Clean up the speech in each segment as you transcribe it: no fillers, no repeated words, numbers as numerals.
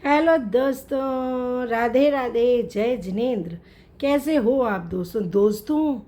Hello दोस्तों, राधे राधे, जय जिनेंद्र। कैसे हो आप दोस्तों?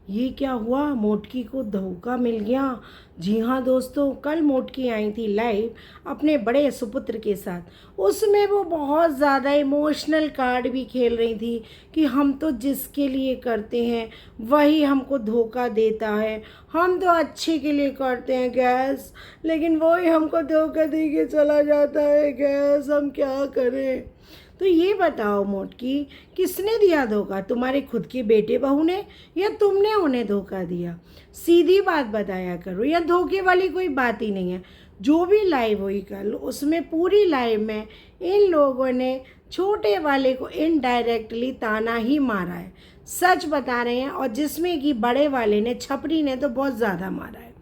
ये क्या हुआ, मोटकी को धोखा मिल गया। जी हाँ दोस्तों, कल मोटकी आई थी लाइव अपने बड़े सुपुत्र के साथ। उसमें वो बहुत ज़्यादा इमोशनल कार्ड भी खेल रही थी कि हम तो जिसके लिए करते हैं वही हमको धोखा देता है, हम तो अच्छे के लिए करते हैं गैस, लेकिन वही हमको धोखा दे के चला जाता है गैस, हम क्या करें। तो ये बताओ मोटकी, किसने दिया धोखा, तुम्हारे खुद के बेटे बहू ने या तुमने उन्हें धोखा दिया? सीधी बात बताया करो, या धोखे वाली कोई बात ही नहीं है। जो भी लाइव हुई कल, उसमें पूरी लाइव में इन लोगों ने छोटे वाले को इनडायरेक्टली ताना ही मारा है, सच बता रहे हैं। और जिसमें कि बड़े वाले ने, छपरी ने तो बहुत ज़्यादा मारा है।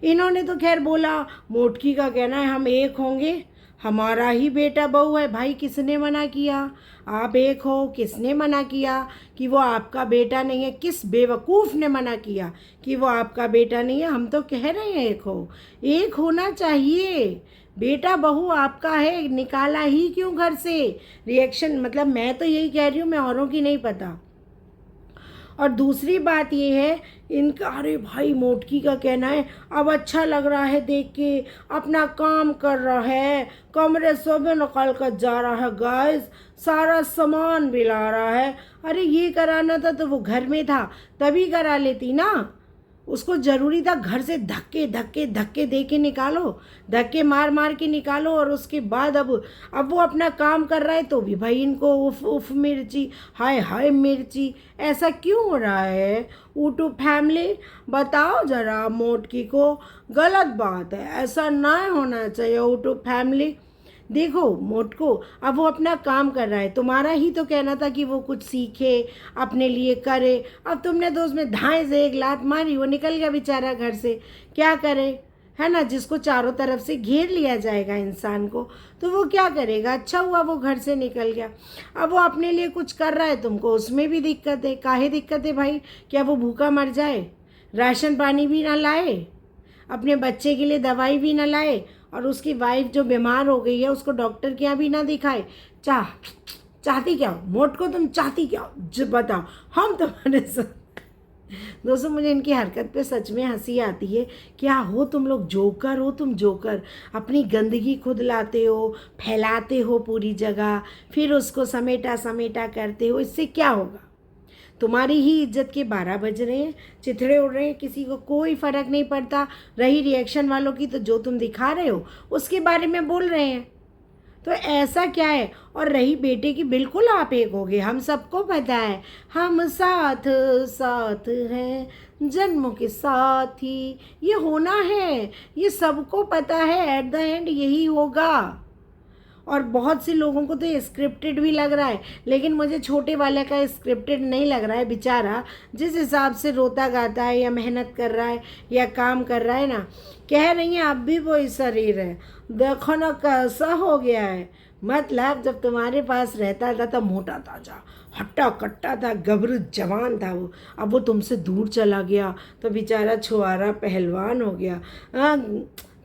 इन्होंने तो खैर बोला, मोटकी का कहना है हम एक होंगे, हमारा ही बेटा बहू है। भाई किसने मना किया? आप एक हो, किसने मना किया कि वो आपका बेटा नहीं है? किस बेवकूफ़ ने मना किया कि वो आपका बेटा नहीं है? हम तो कह रहे हैं एक हो, एक होना चाहिए। बेटा बहू आपका है, निकाला ही क्यों घर से? रिएक्शन मतलब मैं तो यही कह रही हूँ, मैं औरों की नहीं पता। और दूसरी बात ये है इनका, अरे भाई मोटकी का कहना है अब अच्छा लग रहा है देख के, अपना काम कर रहा है, कमरे से भी निकल कर जा रहा है गाइस, सारा सामान भी ला रहा है। अरे ये कराना था तो वो घर में था तभी करा लेती ना, उसको ज़रूरी था घर से धक्के धक्के धक्के दे के निकालो, धक्के मार मार के निकालो। और उसके बाद अब वो अपना काम कर रहा है तो भी भाई इनको उफ उफ मिर्ची, हाय हाय मिर्ची, ऐसा क्यों हो रहा है? यूट्यूब फैमिली बताओ ज़रा मोटकी को, गलत बात है, ऐसा ना होना चाहिए यूट्यूब फैमिली। देखो मोटको, अब वो अपना काम कर रहा है, तुम्हारा ही तो कहना था कि वो कुछ सीखे, अपने लिए करे। अब तुमने तो उसमें धाए से एक लात मारी, वो निकल गया बेचारा घर से, क्या करे, है ना? जिसको चारों तरफ से घेर लिया जाएगा इंसान को, तो वो क्या करेगा? अच्छा हुआ वो घर से निकल गया। अब वो अपने लिए कुछ कर रहा है, तुमको उसमें भी दिक्कत है। काहे दिक्कत है भाई? क्या वो भूखा मर जाए, राशन पानी भी ना लाए, अपने बच्चे के लिए दवाई भी ना लाए, और उसकी वाइफ जो बीमार हो गई है उसको डॉक्टर के यहाँ भी ना दिखाए? चाहती क्या हो मोटको, तुम चाहती क्या हो जो बताओ, हम तुम्हारे साथ। दोस्तों मुझे इनकी हरकत पे सच में हंसी आती है। क्या हो तुम लोग, जोकर हो तुम, जोकर। अपनी गंदगी खुद लाते हो, फैलाते हो पूरी जगह, फिर उसको समेटा समेटा करते हो। इससे क्या होगा? तुम्हारी ही इज्जत के 12 बज रहे हैं, चिथड़े उड़ रहे हैं, किसी को कोई फ़र्क नहीं पड़ता। रही रिएक्शन वालों की, तो जो तुम दिखा रहे हो उसके बारे में बोल रहे हैं, तो ऐसा क्या है? और रही बेटे की, बिल्कुल आप एक हो गए, हम सबको पता है, हम साथ साथ हैं जन्मों के साथ ही, ये होना है, ये सबको पता है, एट द एंड यही होगा। और बहुत से लोगों को तो ये स्क्रिप्टेड भी लग रहा है, लेकिन मुझे छोटे वाले का स्क्रिप्टेड नहीं लग रहा है। बेचारा जिस हिसाब से रोता गाता है या मेहनत कर रहा है या काम कर रहा है ना, कह रही हैं अब भी वही शरीर है, देखो ना कैसा हो गया है। मतलब जब तुम्हारे पास रहता था तो मोटा ताजा हट्टा कट्टा था, गबरू जवान था वो, अब वो तुमसे दूर चला गया तो बेचारा छुआरा पहलवान हो गया।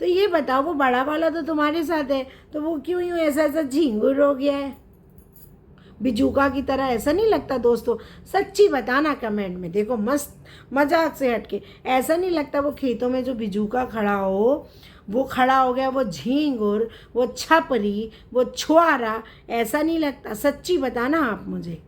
तो ये बताओ, वो बड़ा वाला तो तुम्हारे साथ है, तो वो क्यों यूँ ऐसा ऐसा झींगुर हो गया है बिजूका की तरह? ऐसा नहीं लगता दोस्तों? सच्ची बताना कमेंट में। देखो मस्त मजाक से हटके, ऐसा नहीं लगता वो खेतों में जो बिजूका खड़ा हो, वो खड़ा हो गया, वो झींगुर, वो छपरी, वो छुआरा, ऐसा नहीं लगता? सच्ची बताना आप मुझे,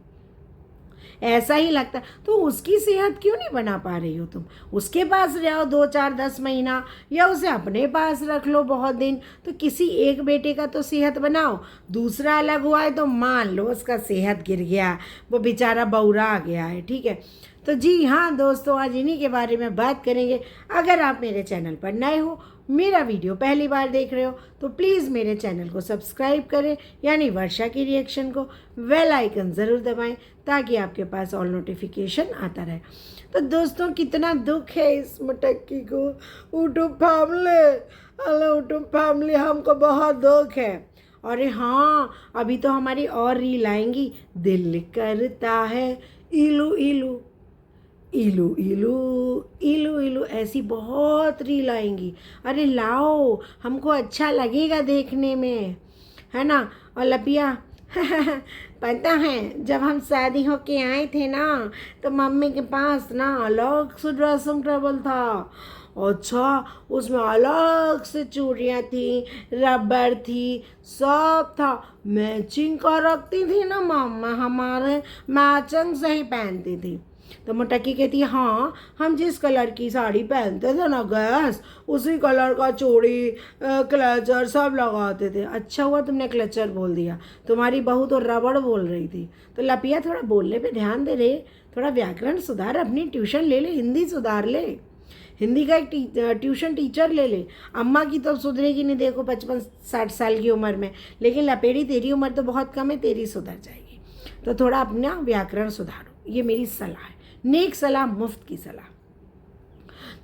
ऐसा ही लगता? तो उसकी सेहत क्यों नहीं बना पा रही हो तुम? उसके पास रहो 2 4 10 महीना, या उसे अपने पास रख लो बहुत दिन, तो किसी एक बेटे का तो सेहत बनाओ। दूसरा अलग हुआ है तो मान लो उसका सेहत गिर गया, वो बेचारा बौरा गया है, ठीक है। तो जी हाँ दोस्तों, आज इन्हीं के बारे में बात करेंगे। अगर आप मेरे चैनल पर नए हो, मेरा वीडियो पहली बार देख रहे हो, तो प्लीज़ मेरे चैनल को सब्सक्राइब करें, यानी वर्षा की रिएक्शन को, बेल आइकन ज़रूर दबाएं ताकि आपके पास ऑल नोटिफिकेशन आता रहे। तो दोस्तों कितना दुख है इस मटक्की को, YouTube family, hello YouTube family, हमको बहुत दुख है। अरे हाँ, अभी तो हमारी और रील आएंगी, दिल करता है इलू इलू इलू इलू इलू इलू, ऐसी बहुत रील आएंगी। अरे लाओ, हमको अच्छा लगेगा देखने में, है ना। और लपिया पता है जब हम शादी होके आए थे ना तो मम्मी के पास ना अलग से ड्रेसिंग टेबल था। अच्छा, उसमें अलग से चूड़ियाँ थी, रबर थी, सब था। मैचिंग का रखती थी ना मम्मा, हमारे मैचिंग से ही पहनती थी। तो मोटक्की कहती है हाँ, हम जिस कलर की साड़ी पहनते थे ना गैस, उसी कलर का चूड़ी क्लचर सब लगाते थे। अच्छा हुआ तुमने क्लचर बोल दिया, तुम्हारी बहू तो रबड़ बोल रही थी। तो लपिया थोड़ा बोलने पे ध्यान दे रे, थोड़ा व्याकरण सुधार, अपनी ट्यूशन ले ले, हिंदी सुधार ले, हिंदी का एक ट्यूशन टीचर ले ले। अम्मा की तो सुधरेगी नहीं, देखो 55-60 साल की उम्र में, लेकिन लपेड़ी तेरी उम्र तो बहुत कम है, तेरी सुधर जाएगी। तो थोड़ा अपना व्याकरण सुधारो, ये मेरी सलाह है, नेक सलाह, मुफ्त की सलाह।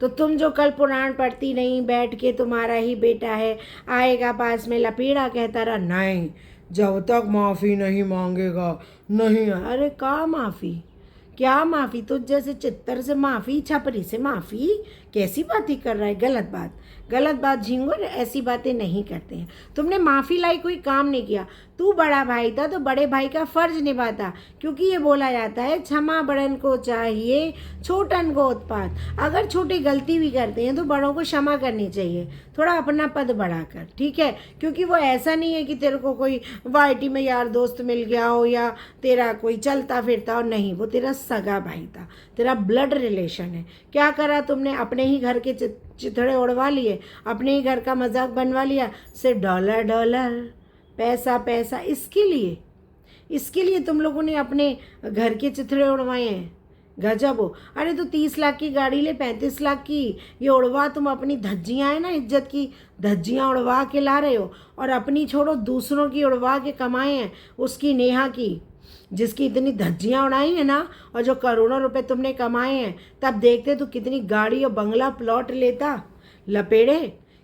तो तुम जो कल पुराण पढ़ती नहीं बैठ के, तुम्हारा ही बेटा है आएगा पास में, लपेड़ा कहता रहा नहीं, जब तक माफ़ी नहीं मांगेगा नहीं। अरे का माफ़ी, क्या माफ़ी, तुझ जैसे चित्तर से माफ़ी, छपरी से माफ़ी, कैसी बातें कर रहा है। गलत बात, गलत बात झिंगुर, ऐसी बातें नहीं करते हैं। तुमने माफ़ी लाई कोई काम नहीं किया, तू बड़ा भाई था तो बड़े भाई का फ़र्ज निभाता, क्योंकि ये बोला जाता है क्षमा बड़न को चाहिए छोटन को उत्पात। अगर छोटे गलती भी करते हैं तो बड़ों को क्षमा करनी चाहिए, थोड़ा अपना पद बढ़ाकर, ठीक है। क्योंकि वो ऐसा नहीं है कि तेरे को कोई वाईटी में यार दोस्त मिल गया हो या तेरा कोई चलता फिरता हो, नहीं, वो तेरा सगा भाई था, तेरा ब्लड रिलेशन है। क्या करा तुमने, अपने ही घर के चिथड़े उड़वा लिए, अपने ही घर का मजाक बनवा लिया, सिर्फ डॉलर डॉलर, पैसा पैसा, इसके लिए तुम लोगों ने अपने घर के चिथड़े उड़वाए हैं। गजब हो। अरे तो 30 लाख की गाड़ी ले, 35 लाख की, ये उड़वा, तुम अपनी धज्जियाँ हैं ना, इज्जत की धज्जियाँ उड़वा के ला रहे हो, और अपनी छोड़ो दूसरों की उड़वा के कमाए हैं, उसकी नेहा की, जिसकी इतनी धज्जियाँ उड़ाई हैं ना, और जो करोड़ों रुपए तुमने कमाए हैं, तब देखते तो कितनी गाड़ी और बंगला प्लॉट लेता। लपेड़े,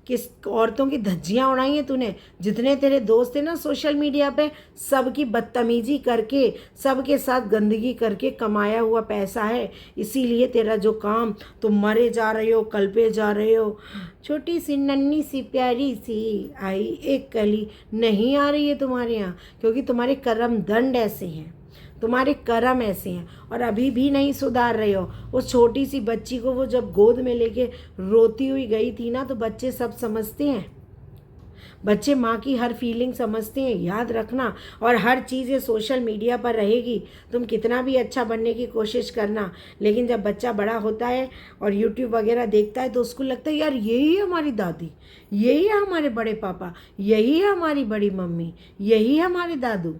किस औरतों की धज्जियाँ उड़ाई हैं तूने। जितने तेरे दोस्त थे ना सोशल मीडिया पे, सबकी बदतमीजी करके, सबके साथ गंदगी करके कमाया हुआ पैसा है। इसीलिए तेरा जो काम, तुम मरे जा रहे हो, कल्पे जा रहे हो। छोटी सी नन्ही सी प्यारी सी आई एक कली नहीं आ रही है तुम्हारे यहाँ, क्योंकि तुम्हारे कर्म दंड ऐसे हैं, तुम्हारे कर्म ऐसे हैं, और अभी भी नहीं सुधार रहे हो। उस छोटी सी बच्ची को वो जब गोद में लेके रोती हुई गई थी ना, तो बच्चे सब समझते हैं, बच्चे माँ की हर फीलिंग समझते हैं, याद रखना। और हर चीज़ ये सोशल मीडिया पर रहेगी, तुम कितना भी अच्छा बनने की कोशिश करना, लेकिन जब बच्चा बड़ा होता है और यूट्यूब वगैरह देखता है तो उसको लगता है यार यही है हमारी दादी, यही है हमारे बड़े पापा, यही है हमारी बड़ी मम्मी, यही है हमारे दादू।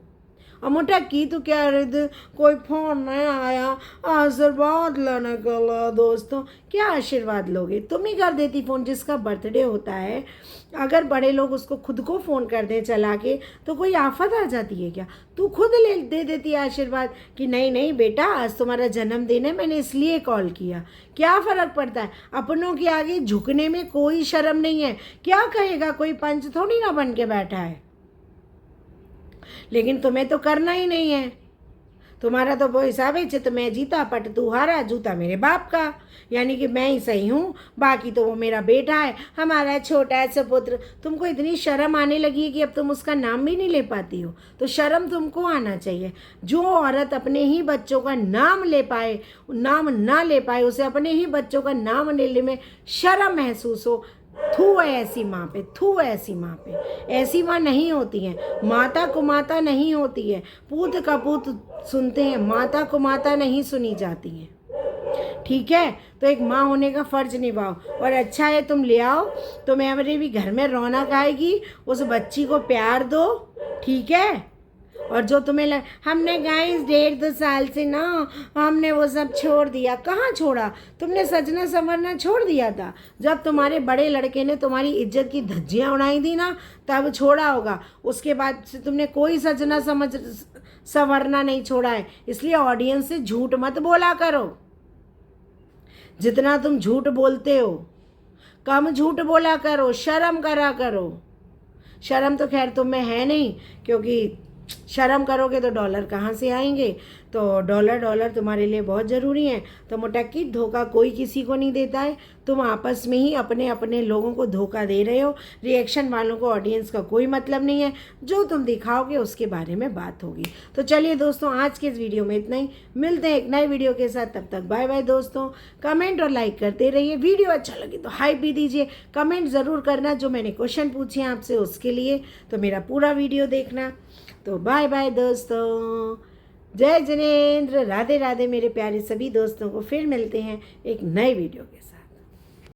और मोटा की तो क्या रहे थे, कोई फ़ोन नहीं आया आशीर्वाद लेने के लिए। दोस्तों क्या आशीर्वाद लोगे, तुम ही कर देती फ़ोन, जिसका बर्थडे होता है अगर बड़े लोग उसको खुद को फ़ोन कर दें चला के, तो कोई आफत आ जाती है क्या। तू खुद दे देती है आशीर्वाद कि नहीं नहीं बेटा आज तुम्हारा जन्मदिन है, मैंने इसलिए कॉल किया। क्या फ़र्क पड़ता है, अपनों के आगे झुकने में कोई शर्म नहीं है। क्या कहेगा, कोई पंच थोड़ी ना बन के बैठा है, लेकिन तुम्हें तो करना ही नहीं है। तुम्हारा तो वो हिसाब है, चित मैं जीता पट तू हारा, जूता मेरे बाप का, यानी कि मैं ही सही हूँ, बाकी तो वो मेरा बेटा है, हमारा छोटा है सुपुत्र। तुमको इतनी शर्म आने लगी है कि अब तुम उसका नाम भी नहीं ले पाती हो, तो शर्म तुमको आना चाहिए। जो औरत अपने ही बच्चों का नाम ले पाए, नाम ना ले पाए, उसे अपने ही बच्चों का नाम लेने में शर्म महसूस हो, थू है ऐसी माँ पे, थू है ऐसी माँ पे। ऐसी माँ नहीं होती है, माता को माता नहीं होती है, पूत का पूत सुनते हैं, माता को माता नहीं सुनी जाती है, ठीक है। तो एक माँ होने का फ़र्ज निभाओ, और अच्छा है तुम ले आओ, तो मैं मेरे भी घर में रौनक आएगी, उस बच्ची को प्यार दो, ठीक है। और जो तुम्हें हमने गाइस 1.5-2 साल से ना हमने वो सब छोड़ दिया। कहाँ छोड़ा, तुमने सजना संवरना छोड़ दिया था जब तुम्हारे बड़े लड़के ने तुम्हारी इज्जत की धज्जियाँ उड़ाई थी ना, तब छोड़ा होगा। उसके बाद से तुमने कोई सजना संवरना नहीं छोड़ा है। इसलिए ऑडियंस से झूठ मत बोला करो, जितना तुम झूठ बोलते हो कम झूठ बोला करो, शर्म करा करो। शर्म तो खैर तुम में है नहीं, क्योंकि शर्म करोगे तो डॉलर कहाँ से आएंगे। तो तो डॉलर डॉलर तुम्हारे लिए बहुत ज़रूरी है। तो मोटा किड, धोखा कोई किसी को नहीं देता है, तुम आपस में ही अपने अपने लोगों को धोखा दे रहे हो। रिएक्शन वालों को ऑडियंस का कोई मतलब नहीं है, जो तुम दिखाओगे उसके बारे में बात होगी। तो चलिए दोस्तों, आज के इस वीडियो में इतना ही, मिलते हैं एक नए वीडियो के साथ। तब तक बाय बाय दोस्तों। कमेंट और लाइक करते रहिए, वीडियो अच्छा लगे तो हाइप भी दीजिए, कमेंट ज़रूर करना जो मैंने क्वेश्चन पूछे हैं आपसे उसके लिए, तो मेरा पूरा वीडियो देखना। तो बाय बाय दोस्तों, जय जिनेंद्र, राधे राधे मेरे प्यारे सभी दोस्तों को। फिर मिलते हैं एक नए वीडियो के साथ।